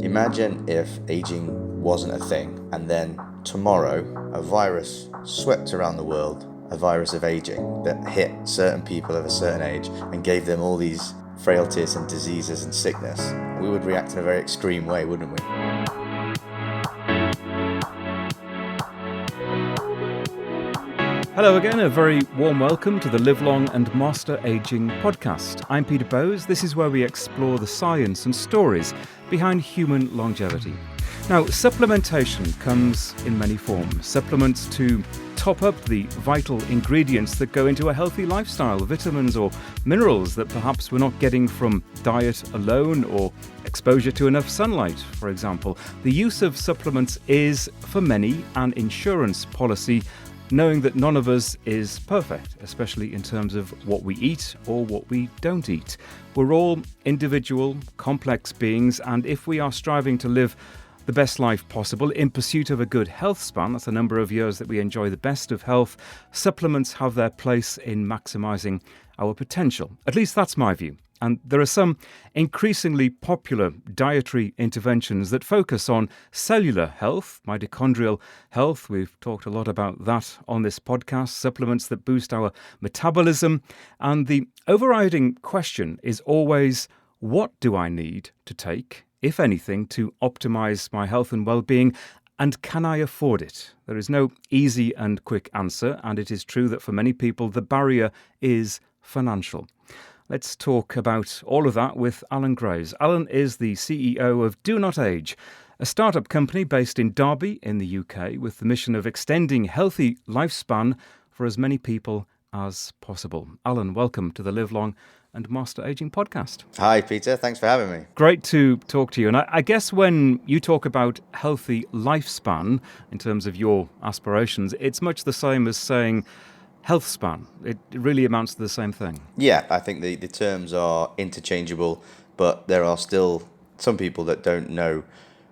Imagine if aging wasn't a thing and then tomorrow a virus swept around the world, a virus of aging that hit certain people of a certain age and gave them all these frailties and diseases and sickness. We would react in a very extreme way, wouldn't we? Hello again, a very warm welcome to the Live Long and Master Aging podcast. I'm Peter Bowes. This is where we explore the science and stories behind human longevity. Now, supplementation comes in many forms. Supplements to top up the vital ingredients that go into a healthy lifestyle, vitamins or minerals that perhaps we're not getting from diet alone or exposure to enough sunlight, for example. The use of supplements is, for many, an insurance policy, knowing that none of us is perfect, especially in terms of what we eat or what we don't eat. We're all individual, complex beings, and if we are striving to live the best life possible in pursuit of a good health span, that's a number of years that we enjoy the best of health, supplements have their place in maximising our potential. At least that's my view. And there are some increasingly popular dietary interventions that focus on cellular health, mitochondrial health. We've talked a lot about that on this podcast, supplements that boost our metabolism. And the overriding question is always, what do I need to take, if anything, to optimize my health and well-being? And can I afford it? There is no easy and quick answer. And it is true that for many people, the barrier is financial. Let's talk about all of that with Alan Graves. Alan is the CEO of Do Not Age, a startup company based in Derby in the UK with the mission of extending healthy lifespan for as many people as possible. Alan, welcome to the Live Long and Master Aging podcast. Hi, Peter. Thanks for having me. Great to talk to you. And I guess when you talk about healthy lifespan in terms of your aspirations, it's much the same as saying health span. It really amounts to the same thing. Yeah, I think the terms are interchangeable, but there are still some people that don't know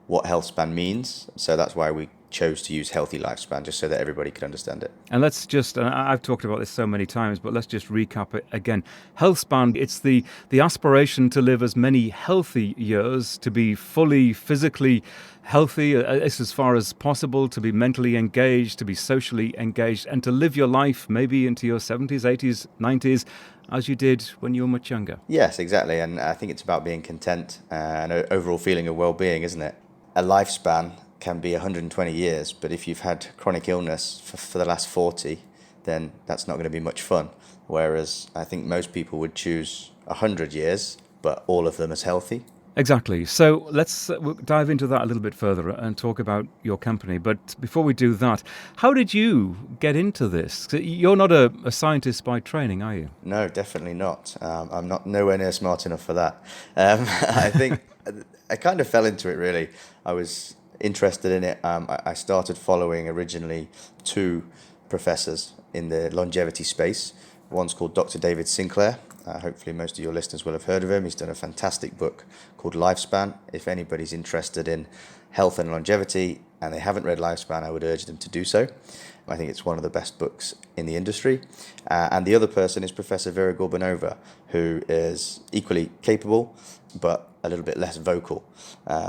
what health span means. So that's why we chose to use healthy lifespan, just so that everybody could understand it. And let's just, and I've talked about this so many times, but let's just recap it again. Health span, it's the aspiration to live as many healthy years, to be fully physically healthy as far as possible, to be mentally engaged, to be socially engaged, and to live your life maybe into your 70s, 80s, 90s, as you did when you were much younger. Yes, exactly. And I think it's about being content and an overall feeling of well-being, isn't it? A lifespan can be 120 years, but if you've had chronic illness for the last 40, then that's not going to be much fun. Whereas I think most people would choose 100 years, but all of them as healthy. Exactly. So let's dive into that a little bit further and talk about your company. But before we do that, how did you get into this? You're not a scientist by training, are you? No, definitely not. I'm not nowhere near smart enough for that. I think I kind of fell into it, really. I was interested in it. I started following originally two professors in the longevity space. One's called Dr. David Sinclair. Hopefully most of your listeners will have heard of him. He's done a fantastic book called Lifespan. If anybody's interested in health and longevity and they haven't read Lifespan, I would urge them to do so. I think it's one of the best books in the industry. And the other person is Professor Vera Gorbanova, who is equally capable, but a little bit less vocal.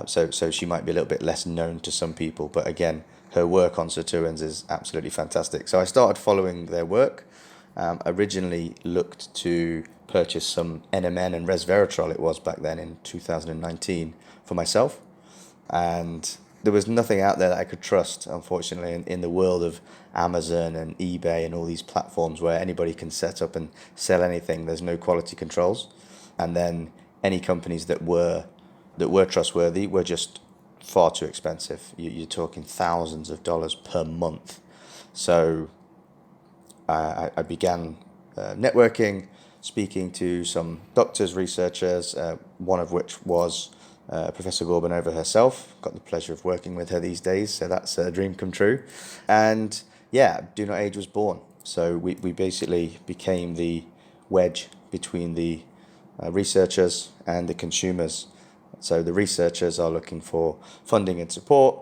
So she might be a little bit less known to some people. But again, her work on sirtuins is absolutely fantastic. So I started following their work. Originally looked to purchase some NMN and resveratrol, it was back then in 2019, for myself. And there was nothing out there that I could trust, unfortunately, in the world of Amazon and eBay and all these platforms where anybody can set up and sell anything. There's no quality controls. And then any companies that were trustworthy were just far too expensive. You're talking thousands of dollars per month. So I began networking, speaking to some doctors, researchers, one of which was Professor Gorbanova herself. Got the pleasure of working with her these days, so that's a dream come true. And yeah, Do Not Age was born. So we basically became the wedge between the researchers and the consumers. So the researchers are looking for funding and support,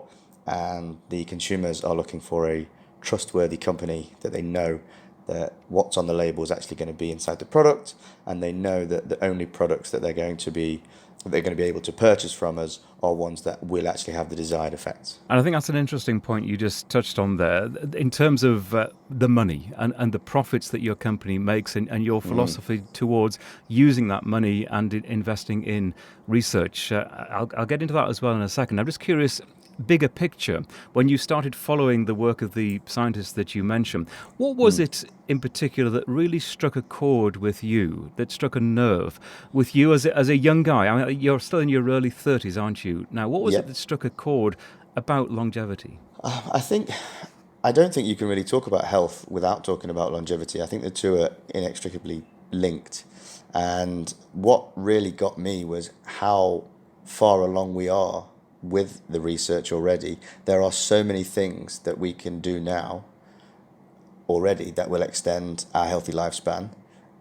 and the consumers are looking for a trustworthy company that they know that what's on the label is actually going to be inside the product, and they know that the only products that they're going to be that they're going to be able to purchase from us are ones that will actually have the desired effects. And I think that's an interesting point you just touched on there in terms of the money and the profits that your company makes and your philosophy towards using that money and investing in research. I'll get into that as well in a second. I'm just curious, bigger picture, when you started following the work of the scientists that you mentioned, what was it in particular that really struck a chord with you, that struck a nerve with you as a young guy? I mean, you're still in your early 30s, aren't you? Now, what was it that struck a chord about longevity? I don't think you can really talk about health without talking about longevity. I think the two are inextricably linked. And what really got me was how far along we are with the research already. There are so many things that we can do now already that will extend our healthy lifespan,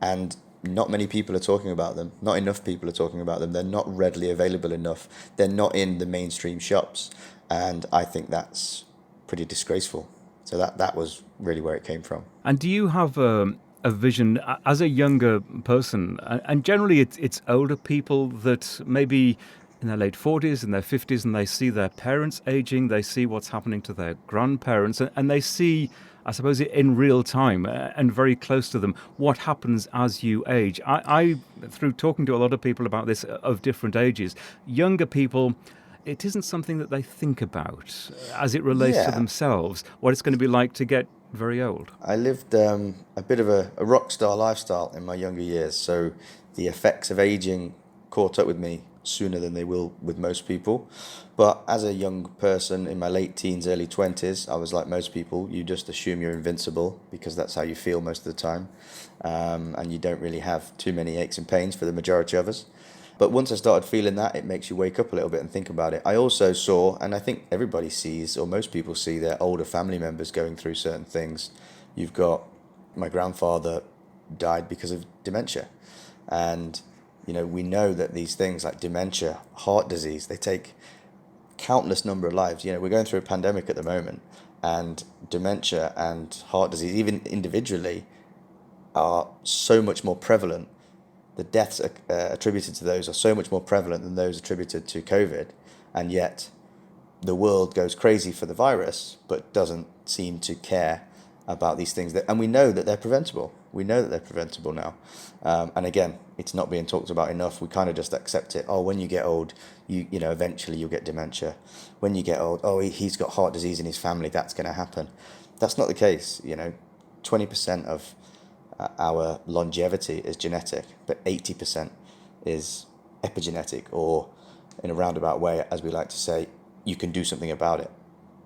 and not many people are talking about them. Not enough people are talking about them. They're not readily available enough. They're not in the mainstream shops, and I think that's pretty disgraceful. So that was really where it came from. And do you have a vision as a younger person, and generally it's older people that maybe in their late 40s and their 50s, and they see their parents aging, they see what's happening to their grandparents, and they see, I suppose, in real time and very close to them, what happens as you age. I through talking to a lot of people about this of different ages, younger people, it isn't something that they think about as it relates to themselves, what it's going to be like to get very old. I lived a bit of a rock star lifestyle in my younger years, so the effects of aging caught up with me sooner than they will with most people. But as a young person in my late teens, early 20s, I was like most people. You just assume you're invincible because that's how you feel most of the time, and you don't really have too many aches and pains for the majority of us. But once I started feeling that, it makes you wake up a little bit and think about it. I also saw, and I think everybody sees, or most people see, their older family members going through certain things. You've got my grandfather died because of dementia, and we know that these things like dementia, heart disease, they take countless number of lives. We're going through a pandemic at the moment, and dementia and heart disease, even individually, are so much more prevalent. The deaths attributed to those are so much more prevalent than those attributed to COVID, and yet the world goes crazy for the virus, but doesn't seem to care about these things. And we know that they're preventable. We know that they're preventable now. And again, it's not being talked about enough. We kind of just accept it. Oh, when you get old, eventually you'll get dementia. When you get old, oh, he's got heart disease in his family, that's going to happen. That's not the case. 20% of our longevity is genetic, but 80% is epigenetic, or in a roundabout way, as we like to say, you can do something about it.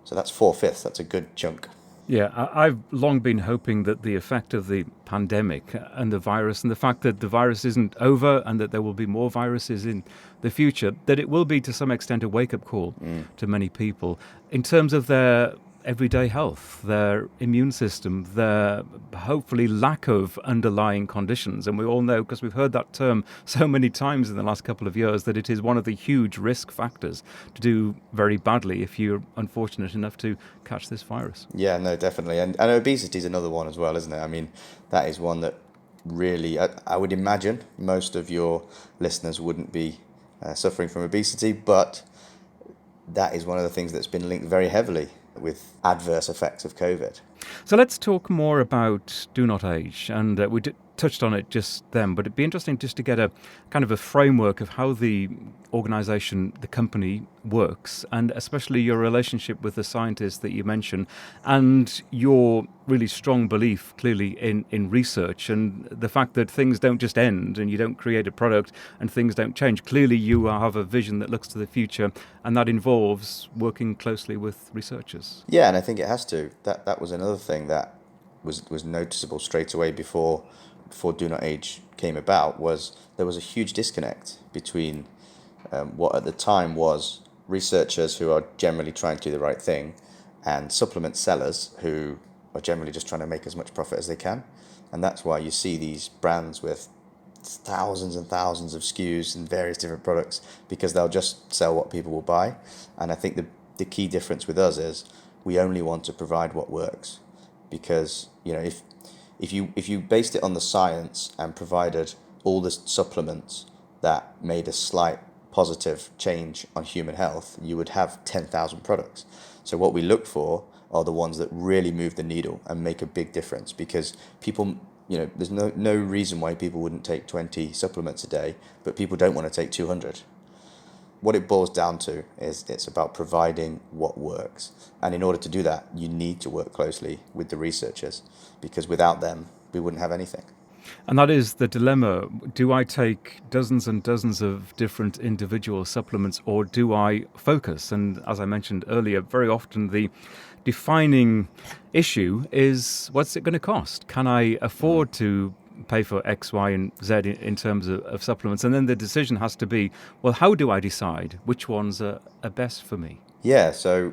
So that's 4/5. That's a good chunk. Yeah, I've long been hoping that the effect of the pandemic and the virus, and the fact that the virus isn't over and that there will be more viruses in the future, that it will be to some extent a wake-up call to many people in terms of their everyday health, their immune system, their hopefully lack of underlying conditions. And we all know, because we've heard that term so many times in the last couple of years, that it is one of the huge risk factors to do very badly if you're unfortunate enough to catch this virus. Yeah, no, definitely. And obesity is another one as well, isn't it? I mean, that is one that really, I would imagine most of your listeners wouldn't be suffering from obesity, but that is one of the things that's been linked very heavily with adverse effects of COVID. So let's talk more about Do Not Age, and we touched on it just then, but it'd be interesting just to get a kind of a framework of how the organisation, the company works, and especially your relationship with the scientists that you mentioned, and your really strong belief clearly in research and the fact that things don't just end and you don't create a product and things don't change. Clearly you have a vision that looks to the future, and that involves working closely with researchers. Yeah, and I think it has to. That was another thing that was noticeable straight away before Do Not Age came about, was there was a huge disconnect between what at the time was researchers who are generally trying to do the right thing and supplement sellers who are generally just trying to make as much profit as they can. And that's why you see these brands with thousands and thousands of SKUs and various different products, because they'll just sell what people will buy. And I think the key difference with us is we only want to provide what works, because if you based it on the science and provided all the supplements that made a slight positive change on human health, you would have 10,000 products. So what we look for are the ones that really move the needle and make a big difference, because people, there's no reason why people wouldn't take 20 supplements a day, but people don't want to take 200. What it boils down to is it's about providing what works. And in order to do that, you need to work closely with the researchers, because without them, we wouldn't have anything. And that is the dilemma. Do I take dozens and dozens of different individual supplements, or do I focus? And as I mentioned earlier, very often the defining issue is, what's it going to cost? Can I afford to pay for X, Y, and Z in terms of supplements? And then the decision has to be, well, how do I decide which ones are best for me? Yeah, so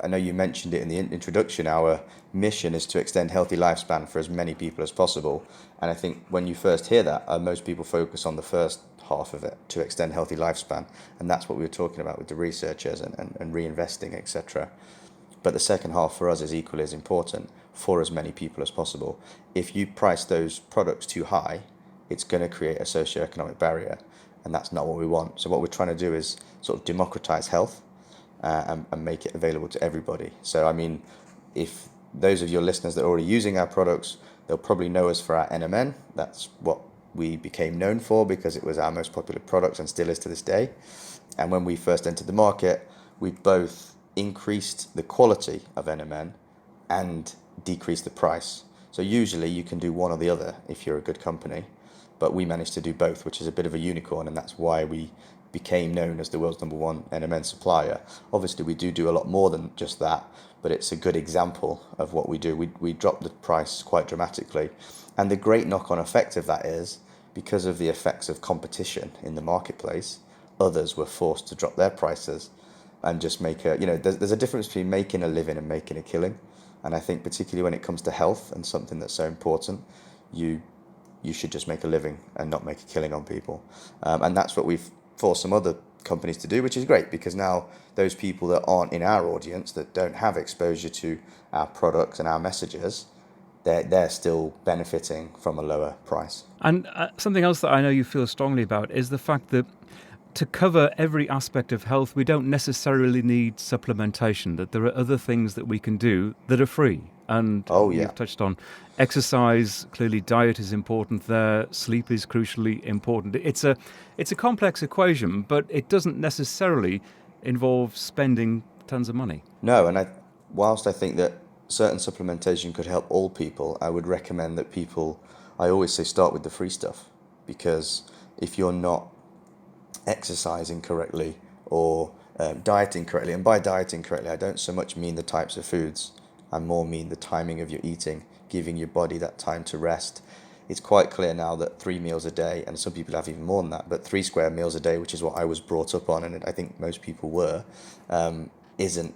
I know you mentioned it in the introduction. Our mission is to extend healthy lifespan for as many people as possible. And I think when you first hear that, most people focus on the first half of it, to extend healthy lifespan. And that's what we were talking about with the researchers and reinvesting, etc. But the second half for us is equally as important, for as many people as possible. If you price those products too high, it's going to create a socioeconomic barrier. And that's not what we want. So what we're trying to do is sort of democratize health and make it available to everybody. So, I mean, if those of your listeners that are already using our products, they'll probably know us for our NMN. That's what we became known for, because it was our most popular product and still is to this day. And when we first entered the market, we both increased the quality of NMN and decreased the price. So usually you can do one or the other if you're a good company, but we managed to do both, which is a bit of a unicorn, and that's why we became known as the world's #1 NMN supplier. Obviously we do a lot more than just that, but it's a good example of what we do. We dropped the price quite dramatically, and the great knock-on effect of that is, because of the effects of competition in the marketplace, others were forced to drop their prices and just make there's a difference between making a living and making a killing. And I think particularly when it comes to health and something that's so important, you should just make a living and not make a killing on people. And that's what we've forced some other companies to do, which is great, because now those people that aren't in our audience, that don't have exposure to our products and our messages, they're still benefiting from a lower price. And something else that I know you feel strongly about is the fact that to cover every aspect of health, we don't necessarily need supplementation, that there are other things that we can do that are free. And you've touched on exercise. Clearly, diet is important there. Sleep is crucially important. It's a complex equation, but it doesn't necessarily involve spending tons of money. No, and whilst I think that certain supplementation could help all people, I would recommend that I always say, start with the free stuff, because if you're not exercising correctly or dieting correctly, and by dieting correctly I don't so much mean the types of foods, I more mean the timing of your eating, giving your body that time to rest. It's quite clear now that 3 meals a day, and some people have even more than that, but 3 square meals a day, which is what I was brought up on, and I think most people were, isn't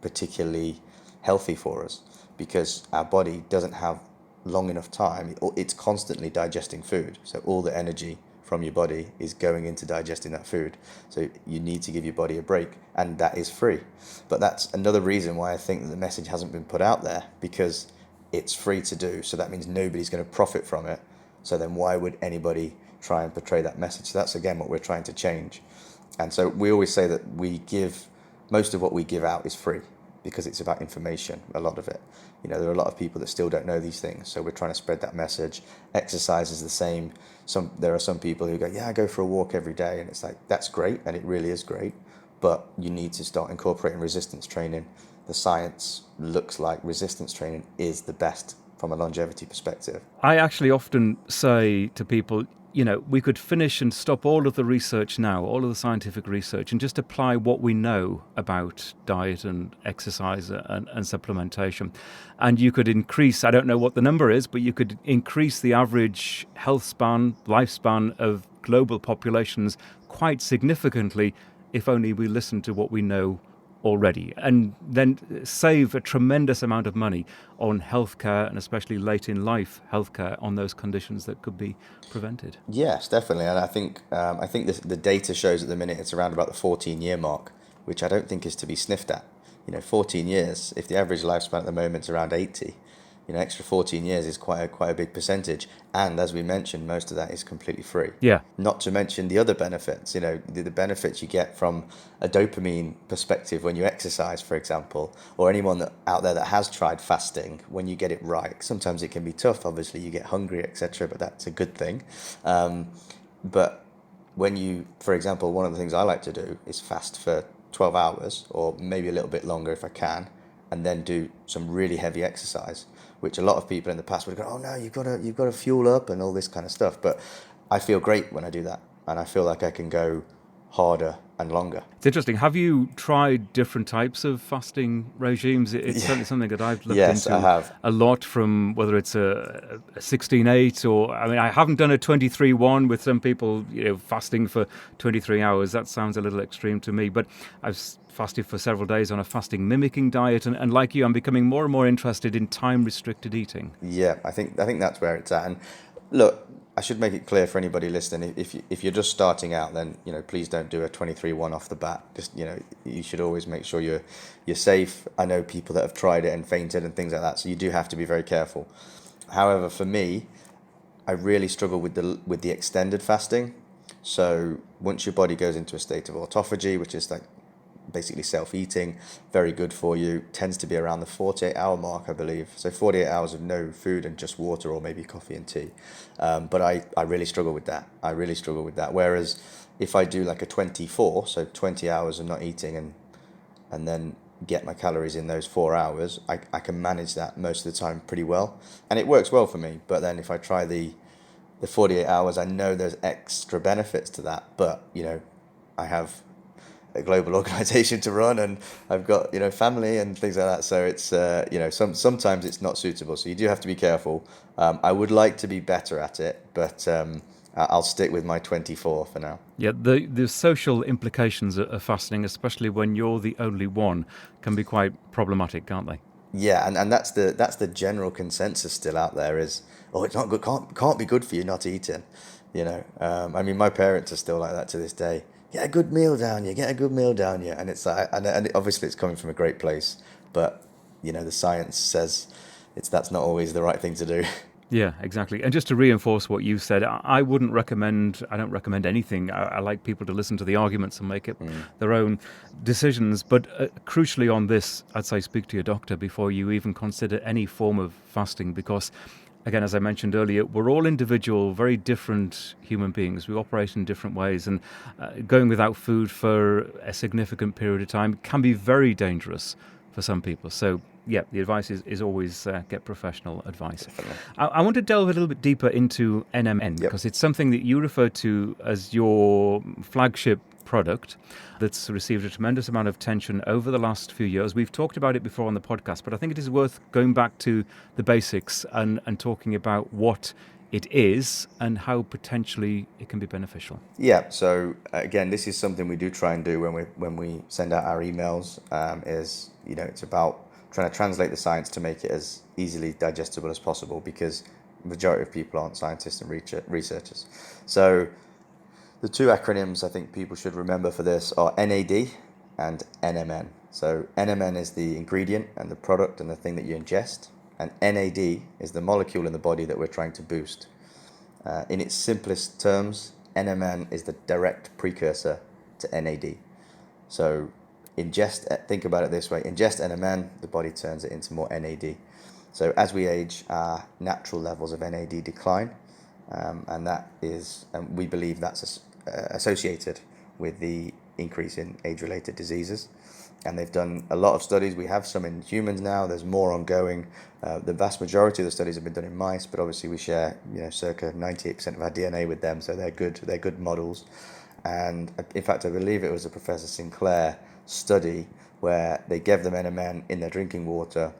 particularly healthy for us, because our body doesn't have long enough time. It's constantly digesting food, so all the energy from your body is going into digesting that food. So you need to give your body a break, and that is free. But that's another reason why I think that the message hasn't been put out there, because it's free to do. So that means nobody's going to profit from it. So then why would anybody try and portray that message? So that's again what we're trying to change. And so we always say that most of what we give out is free, because it's about information, a lot of it. There are a lot of people that still don't know these things, so we're trying to spread that message. Exercise is the same. There are some people who go, I go for a walk every day, and it's like, that's great, and it really is great, but you need to start incorporating resistance training. The science looks like resistance training is the best from a longevity perspective. I actually often say to people, we could finish and stop all of the research now, all of the scientific research, and just apply what we know about diet and exercise and supplementation. And you could increase, I don't know what the number is, but you could increase the average health span, lifespan of global populations quite significantly if only we listen to what we know already, and then save a tremendous amount of money on healthcare, and especially late in life healthcare, on those conditions that could be prevented. Yes, definitely. And I think the data shows at the minute it's around about the 14-year mark, which I don't think is to be sniffed at. 14 years, if the average lifespan at the moment is around 80, extra 14 years is quite a big percentage. And as we mentioned, most of that is completely free. Yeah. Not to mention the other benefits, the benefits you get from a dopamine perspective when you exercise, for example, or anyone out there that has tried fasting, when you get it right. Sometimes it can be tough, obviously, you get hungry, etc., but that's a good thing. But when you, for example, one of the things I like to do is fast for 12 hours or maybe a little bit longer if I can, and then do some really heavy exercise, which a lot of people in the past would go, oh no, you've got to fuel up and all this kind of stuff. But I feel great when I do that, and I feel like I can go harder and longer. It's interesting. Have you tried different types of fasting regimes? It's certainly something that I've looked Yes, into I have. a lot, from whether it's a 16/8 or, I mean, I haven't done a 23/1 with some people, fasting for 23 hours. That sounds a little extreme to me, but I've fasted for several days on a fasting mimicking diet, and like you, I'm becoming more and more interested in time restricted eating. Yeah, I think that's where it's at. And look, I should make it clear for anybody listening, if you're just starting out, then please don't do a 23/1 off the bat. Just you should always make sure you're safe. I know people that have tried it and fainted and things like that, so you do have to be very careful. However, for me, I really struggle with the extended fasting. So once your body goes into a state of autophagy, which is like basically self-eating, very good for you, tends to be around the 48-hour mark, I believe. So 48 hours of no food and just water or maybe coffee and tea. But I really struggle with that. Whereas if I do like a 24, so 20 hours of not eating and then get my calories in those 4 hours, I can manage that most of the time pretty well. And it works well for me. But then if I try the 48 hours, I know there's extra benefits to that. But, I have a global organization to run, and I've got family and things like that, so it's sometimes it's not suitable, so you do have to be careful. I would like to be better at it, but I'll stick with my 24 for now. Yeah, the social implications of fasting, especially when you're the only one, can be quite problematic, can't they? Yeah, and that's the general consensus still out there is, oh, it's not good, can't be good for you not eating. I mean, my parents are still like that to this day. Get a good meal down you, and it's like, and obviously it's coming from a great place, but the science says that's not always the right thing to do. Yeah, exactly. And just to reinforce what you said, I don't recommend anything. I like people to listen to the arguments and make it their own decisions. But crucially on this, I'd say speak to your doctor before you even consider any form of fasting, because again, as I mentioned earlier, we're all individual, very different human beings. We operate in different ways, and going without food for a significant period of time can be very dangerous for some people. So, yeah, the advice is always get professional advice. I want to delve a little bit deeper into NMN, because it's something that you refer to as your flagship product that's received a tremendous amount of attention over the last few years. We've talked about it before on the podcast, but I think it is worth going back to the basics and talking about what it is and how potentially it can be beneficial. Yeah, so again, this is something we do try and do when we send out our emails, is it's about trying to translate the science to make it as easily digestible as possible, because the majority of people aren't scientists and researchers. So the two acronyms I think people should remember for this are NAD and NMN. So NMN is the ingredient and the product and the thing that you ingest, and NAD is the molecule in the body that we're trying to boost. In its simplest terms, NMN is the direct precursor to NAD. So think about it this way, ingest NMN, the body turns it into more NAD. So as we age, our natural levels of NAD decline, and we believe that's associated with the increase in age-related diseases. And they've done a lot of studies. We have some in humans now. There's more ongoing. The vast majority of the studies have been done in mice, but obviously we share, circa 98% of our DNA with them, so they're good models. And in fact, I believe it was a Professor Sinclair study where they gave them NMN in their drinking water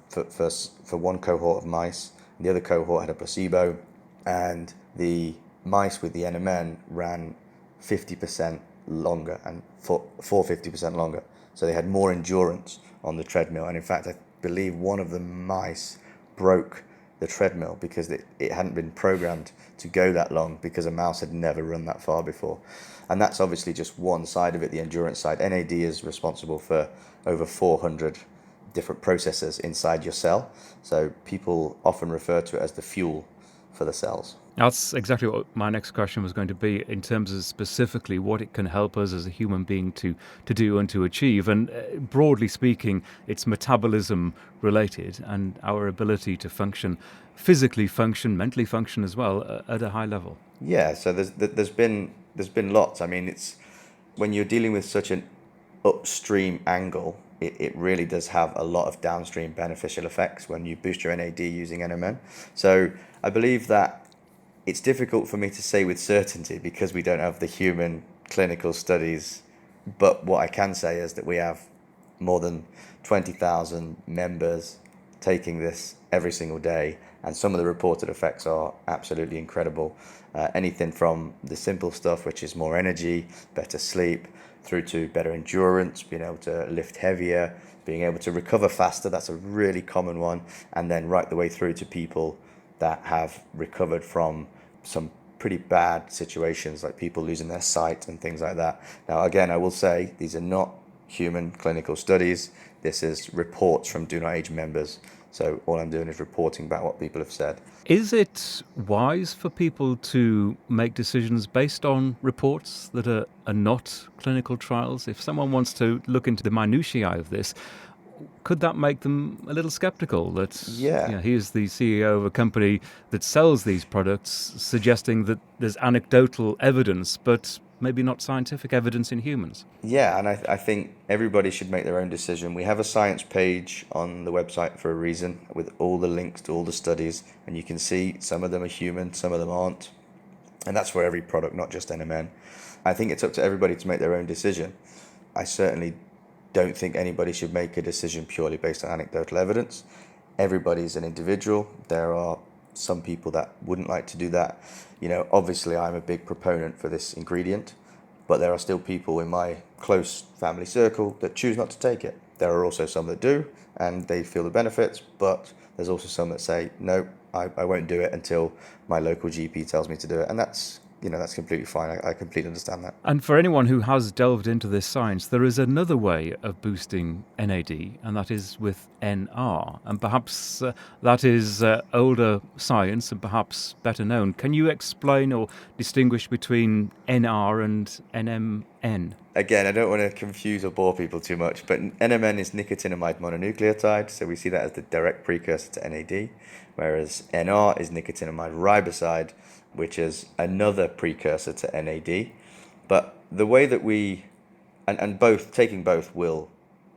for one cohort of mice. The other cohort had a placebo, and the mice with the NMN ran 50% longer and for 50% longer. So they had more endurance on the treadmill. And in fact, I believe one of the mice broke the treadmill because it hadn't been programmed to go that long, because a mouse had never run that far before. And that's obviously just one side of it, the endurance side. NAD is responsible for over 400 different processes inside your cell. So people often refer to it as the fuel for the cells. That's exactly what my next question was going to be, in terms of specifically what it can help us as a human being to do and to achieve. And broadly speaking, it's metabolism related and our ability to function, physically function, mentally function as well, at a high level. Yeah, so there's been lots. I mean, it's when you're dealing with such an upstream angle, it really does have a lot of downstream beneficial effects when you boost your NAD using NMN. So I believe that it's difficult for me to say with certainty because we don't have the human clinical studies. But what I can say is that we have more than 20,000 members taking this every single day, and some of the reported effects are absolutely incredible. Anything from the simple stuff, which is more energy, better sleep, through to better endurance, being able to lift heavier, being able to recover faster. That's a really common one. And then right the way through to people that have recovered from some pretty bad situations, like people losing their sight and things like that. Now, again, I will say these are not human clinical studies. This is reports from Do Not Age members. So all I'm doing is reporting about what people have said. Is it wise for people to make decisions based on reports that are not clinical trials? If someone wants to look into the minutiae of this, could that make them a little skeptical that he's the CEO of a company that sells these products, suggesting that there's anecdotal evidence, but maybe not scientific evidence in humans? Yeah, and I think everybody should make their own decision. We have a science page on the website for a reason, with all the links to all the studies, and you can see some of them are human, some of them aren't. And that's for every product, not just NMN. I think it's up to everybody to make their own decision. I certainly don't think anybody should make a decision purely based on anecdotal evidence. Everybody's an individual. There are some people that wouldn't like to do that. Obviously I'm a big proponent for this ingredient, but there are still people in my close family circle that choose not to take it. There are also some that do, and they feel the benefits, but there's also some that say, no, I won't do it until my local GP tells me to do it. And that's completely fine. I completely understand that. And for anyone who has delved into this science, there is another way of boosting NAD, and that is with NR. And perhaps that is older science and perhaps better known. Can you explain or distinguish between NR and NMN? Again, I don't want to confuse or bore people too much, but NMN is nicotinamide mononucleotide, so we see that as the direct precursor to NAD, whereas NR is nicotinamide riboside, which is another precursor to NAD. But the way that taking both will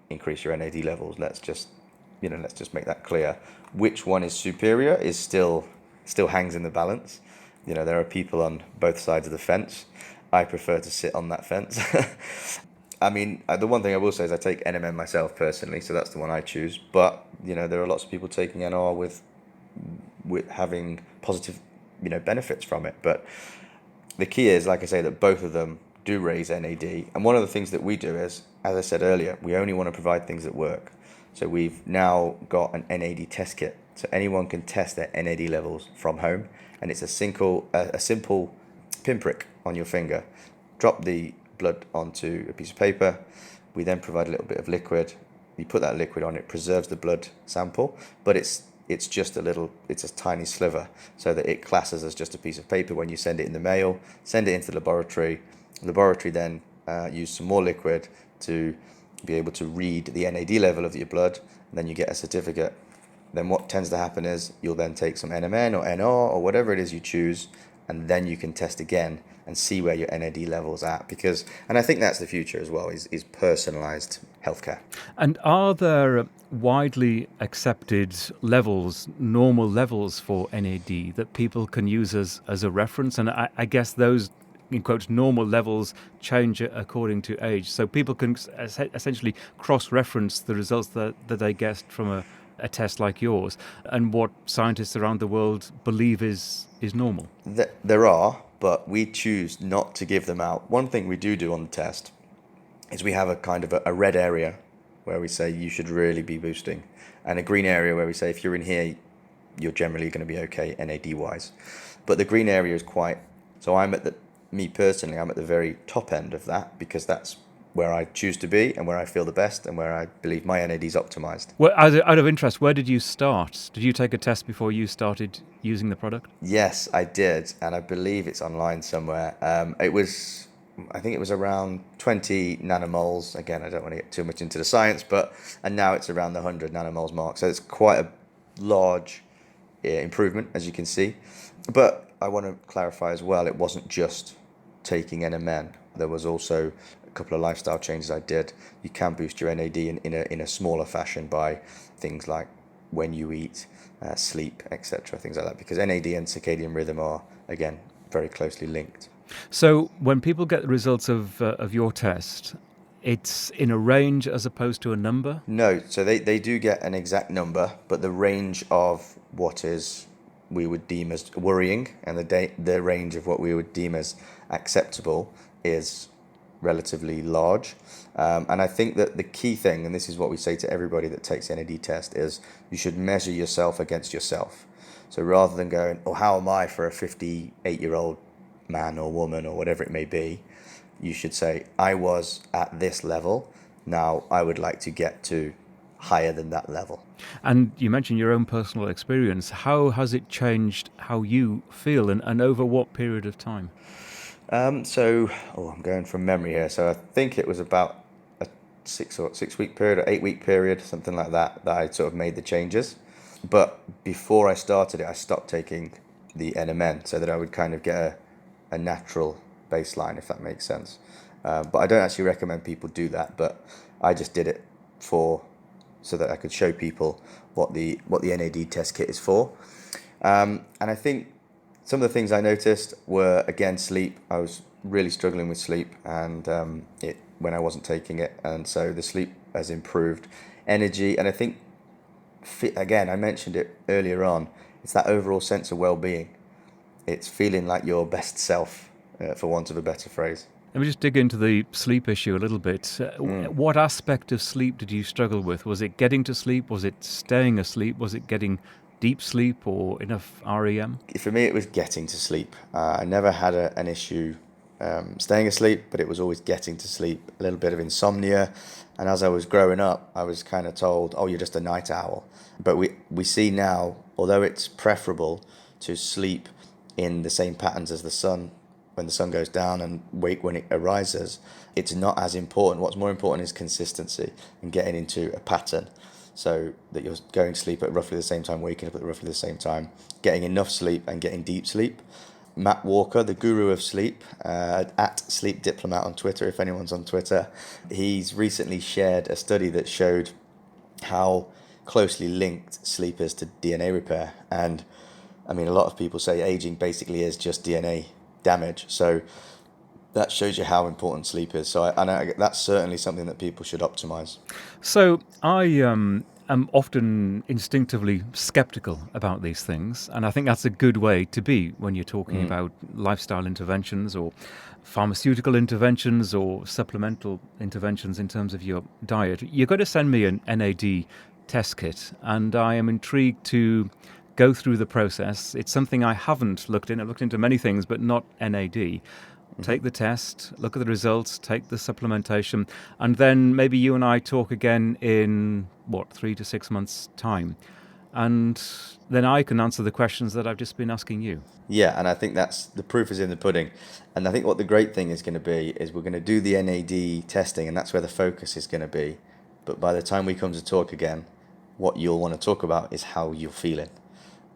increase your NAD levels. Let's just make that clear. Which one is superior is still hangs in the balance. There are people on both sides of the fence. I prefer to sit on that fence. I mean, the one thing I will say is I take NMN myself personally, so that's the one I choose. But there are lots of people taking NR with having positive benefits from it. But the key is, like I say, that both of them do raise NAD. And one of the things that we do is, as I said earlier, we only want to provide things that work. So we've now got an NAD test kit, so anyone can test their NAD levels from home, and it's a simple pinprick on your finger. Drop the blood onto a piece of paper. We then provide a little bit of liquid. You put that liquid on, it preserves the blood sample, but it's a tiny sliver, so that it classes as just a piece of paper when you send it in the mail. Send it into the laboratory. The laboratory then use some more liquid to be able to read the NAD level of your blood, and then you get a certificate. Then what tends to happen is you'll then take some NMN or NR or whatever it is you choose, and then you can test again and see where your NAD level's at. And I think that's the future as well, is personalized healthcare. And are there widely accepted levels, normal levels for NAD that people can use as a reference? And I guess those, in quotes, normal levels change according to age. So people can essentially cross-reference the results that they get from a test like yours and what scientists around the world believe is normal. There are, but we choose not to give them out. One thing we do on the test is we have a kind of a red area where we say you should really be boosting, and a green area where we say if you're in here, you're generally going to be okay NAD wise. But the green area is me personally, I'm at the very top end of that, because that's where I choose to be and where I feel the best and where I believe my NAD is optimized. Well, out of interest, where did you start? Did you take a test before you started using the product? Yes, I did, and I believe it's online somewhere. I think it was around 20 nanomoles. Again, I don't want to get too much into the science, and now it's around the 100 nanomoles mark. So it's quite a large improvement, as you can see. But I want to clarify as well, it wasn't just taking NMN. There was also a couple of lifestyle changes I did. You can boost your NAD in a smaller fashion by things like when you eat, sleep, etc., things like that, because NAD and circadian rhythm are, again, very closely linked. So when people get the results of your test, it's in a range as opposed to a number? No, so they do get an exact number, but the range of what we would deem as worrying and the range of what we would deem as acceptable is relatively large. And I think that the key thing, and this is what we say to everybody that takes the NAD test, is you should measure yourself against yourself. So rather than going, oh, how am I for a 58-year-old man or woman or whatever it may be, you should say, I was at this level, now I would like to get to higher than that level. And you mentioned your own personal experience. How has it changed how you feel and over what period of time? I'm going from memory here. So I think it was about a 6-week period or 8-week period, something like that I sort of made the changes. But before I started it, I stopped taking the NMN so that I would kind of get a natural baseline, if that makes sense. But I don't actually recommend people do that. But I just did it so that I could show people what the NAD test kit is for. And I think some of the things I noticed were, again, sleep. I was really struggling with sleep and when I wasn't taking it. And so the sleep has improved. Energy, and I think, again, I mentioned it earlier on, it's that overall sense of well-being. It's feeling like your best self, for want of a better phrase. Let me just dig into the sleep issue a little bit. What aspect of sleep did you struggle with? Was it getting to sleep? Was it staying asleep? Was it getting deep sleep or enough REM? For me, it was getting to sleep. I never had an issue staying asleep, but it was always getting to sleep, a little bit of insomnia. And as I was growing up, I was kind of told, oh, you're just a night owl. But we see now, although it's preferable to sleep in the same patterns as the sun, when the sun goes down, and wake when it arises, it's not as important. What's more important is consistency and getting into a pattern, so that you're going to sleep at roughly the same time, waking up at roughly the same time, getting enough sleep and getting deep sleep. Matt Walker, the guru of sleep, at Sleep Diplomat on Twitter, if anyone's on Twitter, he's recently shared a study that showed how closely linked sleep is to DNA repair. And I mean, a lot of people say aging basically is just DNA damage. So that shows you how important sleep is. So that's certainly something that people should optimize. So I am often instinctively skeptical about these things, and I think that's a good way to be when you're talking about lifestyle interventions or pharmaceutical interventions or supplemental interventions in terms of your diet. You've got to send me an NAD test kit, and I am intrigued to go through the process. It's something I haven't looked in. I've looked into many things, but not NAD. Take the test, look at the results, take the supplementation, and then maybe you and I talk again in, 3 to 6 months' time. And then I can answer the questions that I've just been asking you. Yeah, and I think that's the proof is in the pudding. And I think what the great thing is going to be is we're going to do the NAD testing, and that's where the focus is going to be. But by the time we come to talk again, what you'll want to talk about is how you're feeling.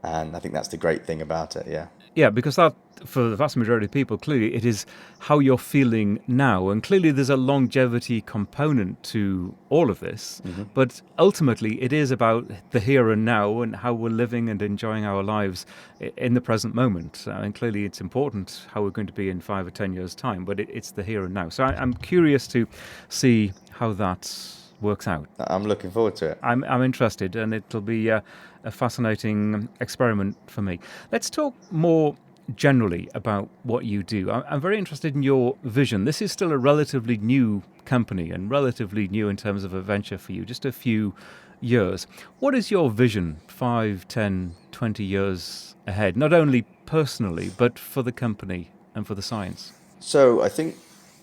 And I think that's the great thing about it, yeah. Yeah, because that, for the vast majority of people, clearly it is how you're feeling now. And clearly there's a longevity component to all of this. Mm-hmm. But ultimately it is about the here and now and how we're living and enjoying our lives in the present moment. And clearly it's important how we're going to be in 5 or 10 years' time, but it's the here and now. So I'm curious to see how that works out. I'm looking forward to it. I'm interested, and it'll be a fascinating experiment for me. Let's talk more generally about what you do. I'm very interested in your vision. This is still a relatively new company and relatively new in terms of a venture for you, just a few years. What is your vision 5, 10, 20 years ahead, not only personally, but for the company and for the science? So I think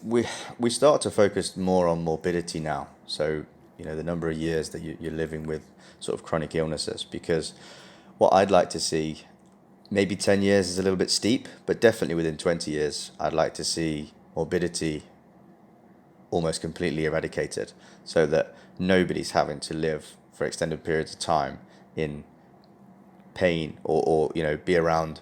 we start to focus more on morbidity now. So, the number of years that you're living with sort of chronic illnesses, because what I'd like to see, maybe 10 years is a little bit steep, but definitely within 20 years, I'd like to see morbidity almost completely eradicated, so that nobody's having to live for extended periods of time in pain, or be around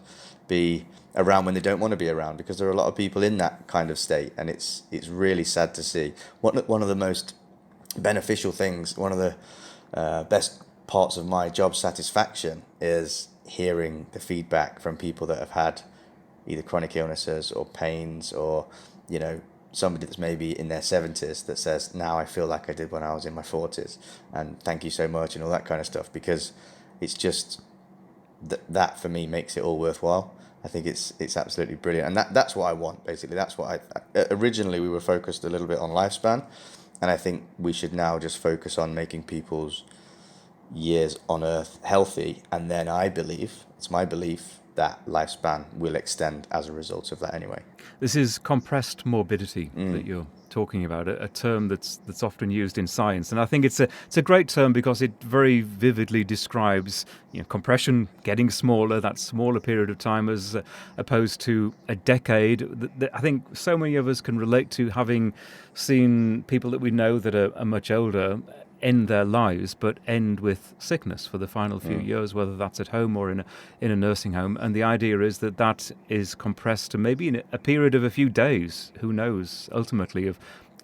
when they don't want to be around, because there are a lot of people in that kind of state, and it's really sad to see. One of the most beneficial things, one of the best parts of my job satisfaction is hearing the feedback from people that have had either chronic illnesses or pains, or somebody that's maybe in their 70s that says, now I feel like I did when I was in my 40s, and thank you so much, and all that kind of stuff, because it's just that for me makes it all worthwhile. I think it's absolutely brilliant, and that's what I want, basically. That's what originally we were focused a little bit on lifespan, and I think we should now just focus on making people's years on Earth healthy, and then it's my belief that lifespan will extend as a result of that anyway. This is compressed morbidity that you're talking about, a term that's often used in science, and I think it's a great term because it very vividly describes compression, getting smaller, that smaller period of time, as opposed to a decade. I think so many of us can relate to having seen people that we know that are much older end their lives, but end with sickness for the final few years, whether that's at home or in a nursing home. And the idea is that is compressed to maybe in a period of a few days, who knows, ultimately,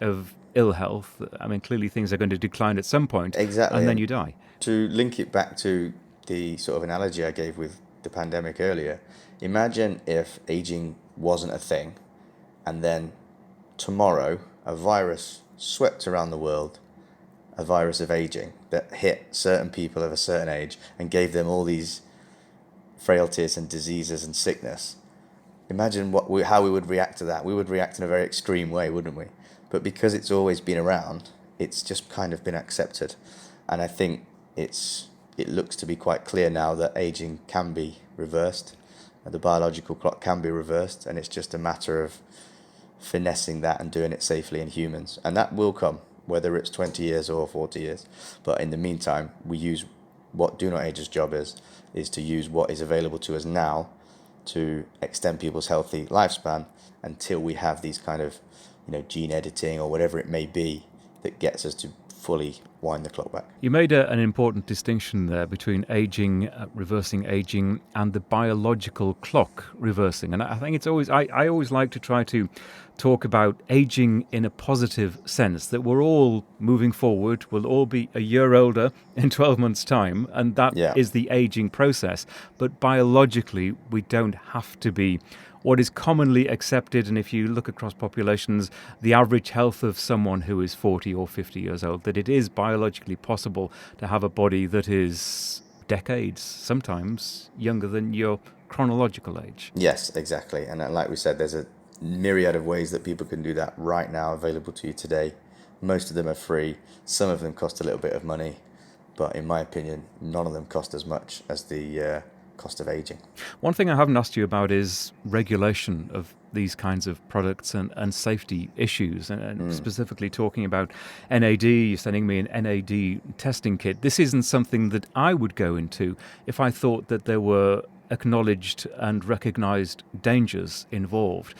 of ill health. I mean, clearly things are going to decline at some point, exactly, and then you die. To link it back to the sort of analogy I gave with the pandemic earlier, imagine if aging wasn't a thing, and then tomorrow a virus swept around the world, a virus of aging that hit certain people of a certain age and gave them all these frailties and diseases and sickness. Imagine how we would react to that. We would react in a very extreme way, wouldn't we? But because it's always been around, it's just kind of been accepted. And I think it looks to be quite clear now that aging can be reversed, and the biological clock can be reversed, and it's just a matter of finessing that and doing it safely in humans. And that will come, whether it's 20 years or 40 years. But in the meantime, we use what Do Not Age's job is to use what is available to us now to extend people's healthy lifespan until we have these kind of, gene editing or whatever it may be that gets us to fully wind the clock back. You made an important distinction there between aging, reversing aging, and the biological clock reversing. And I think it's always, I always like to try to talk about aging in a positive sense, that we're all moving forward, we'll all be a year older in 12 months' time, and that is the aging process. But biologically, we don't have to be what is commonly accepted. And if you look across populations, the average health of someone who is 40 or 50 years old, that it is biologically possible to have a body that is decades, sometimes younger than your chronological age. Yes, exactly. And like we said, there's a myriad of ways that people can do that right now available to you today. Most of them are free. Some of them cost a little bit of money, but in my opinion, none of them cost as much as the cost of aging. One thing I haven't asked you about is regulation of these kinds of products and safety issues, and specifically talking about NAD. You're sending me an NAD testing kit. This isn't something that I would go into if I thought that there were acknowledged and recognized dangers involved.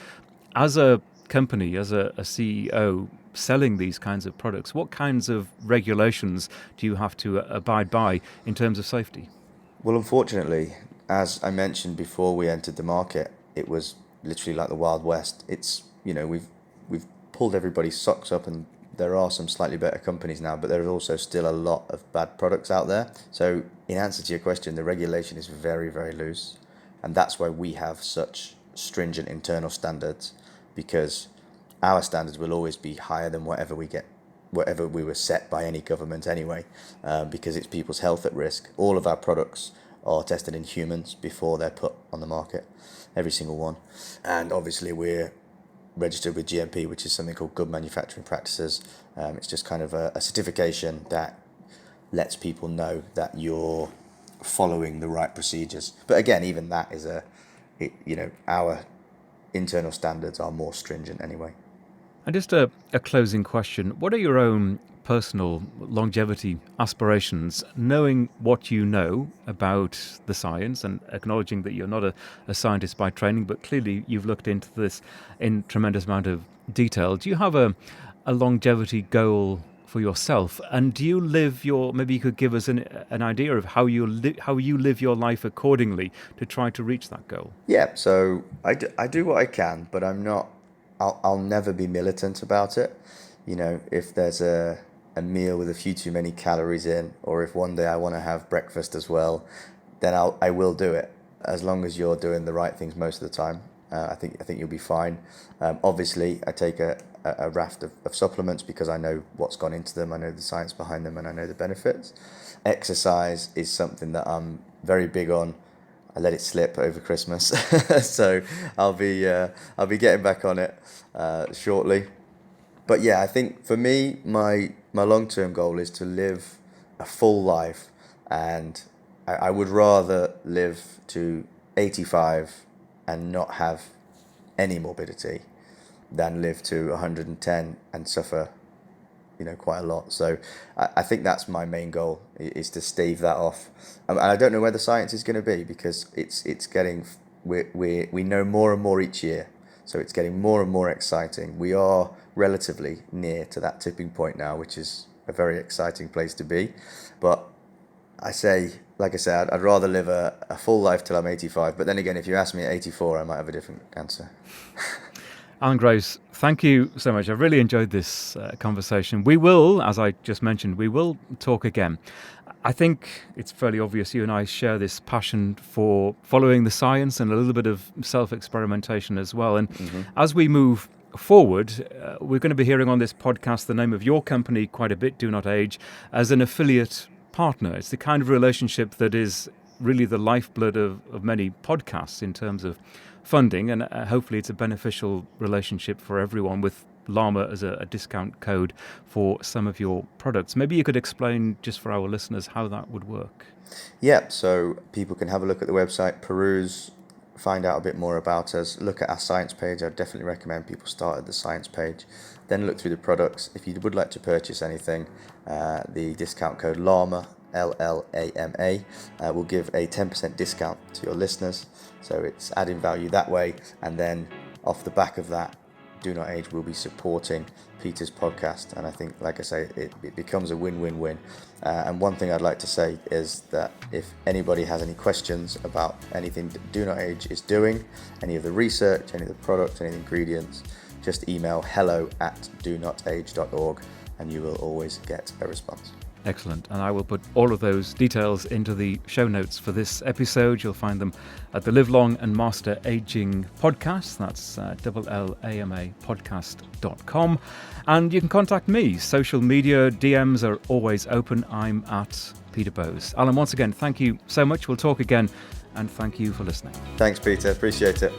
As a company, as a CEO selling these kinds of products, what kinds of regulations do you have to abide by in terms of safety? Well, unfortunately, as I mentioned before we entered the market, it was literally like the Wild West. It's, we've pulled everybody's socks up, and there are some slightly better companies now, but there's also still a lot of bad products out there. So in answer to your question, the regulation is very, very loose, and that's why we have such stringent internal standards, because our standards will always be higher than whatever we were set by any government anyway, because it's people's health at risk. All of our products are tested in humans before they're put on the market, every single one. And obviously we're registered with GMP, which is something called Good Manufacturing Practices. It's just kind of a certification that lets people know that you're following the right procedures. But again, even that is our internal standards are more stringent anyway. And just a closing question. What are your own personal longevity aspirations, knowing what you know about the science and acknowledging that you're not a scientist by training, but clearly you've looked into this in tremendous amount of detail. Do you have a longevity goal for yourself? And do you live maybe you could give us an idea of how you live your life accordingly to try to reach that goal? Yeah, so I do what I can, but I'll never be militant about it. If there's a meal with a few too many calories in, or if one day I want to have breakfast as well, then I will do it, as long as you're doing the right things most of the time. I think you'll be fine. Obviously, I take a raft of supplements because I know what's gone into them, I know the science behind them, and I know the benefits. Exercise is something that I'm very big on. I let it slip over Christmas, so I'll be getting back on it shortly. But yeah, I think for me, my long-term goal is to live a full life, and I would rather live to 85 and not have any morbidity than live to 110 and suffer, quite a lot. So I think that's my main goal, is to stave that off. And I don't know where the science is going to be, because it's getting, we know more and more each year. So it's getting more and more exciting. We are relatively near to that tipping point now, which is a very exciting place to be. But like I said, I'd rather live a full life till I'm 85. But then again, if you ask me at 84, I might have a different answer. Alan Gross, thank you so much. I've really enjoyed this conversation. We will, as I just mentioned, we will talk again. I think it's fairly obvious you and I share this passion for following the science and a little bit of self-experimentation as well. And as we move forward, we're going to be hearing on this podcast the name of your company quite a bit, Do Not Age, as an affiliate partner. It's the kind of relationship that is really the lifeblood of many podcasts in terms of funding, and hopefully it's a beneficial relationship for everyone, with LLAMA as a discount code for some of your products. Maybe you could explain, just for our listeners, how that would work. Yeah, so people can have a look at the website, peruse, find out a bit more about us, look at our science page. I'd definitely recommend people start at the science page, then look through the products. If you would like to purchase anything, the discount code LLAMA, LLAMA, will give a 10% discount to your listeners. So it's adding value that way, and then off the back of that, Do Not Age will be supporting Peter's podcast, and I think, like I say, it becomes a win-win-win. And one thing I'd like to say is that if anybody has any questions about anything that Do Not Age is doing, any of the research, any of the products, any of the ingredients, just email hello@donotage.org and you will always get a response. Excellent. And I will put all of those details into the show notes for this episode. You'll find them at the Live Long and Master Aging podcast. That's LLAMA podcast.com. And you can contact me. Social media DMs are always open. I'm at Peter Bowes. Alan, once again, thank you so much. We'll talk again, and thank you for listening. Thanks, Peter. Appreciate it.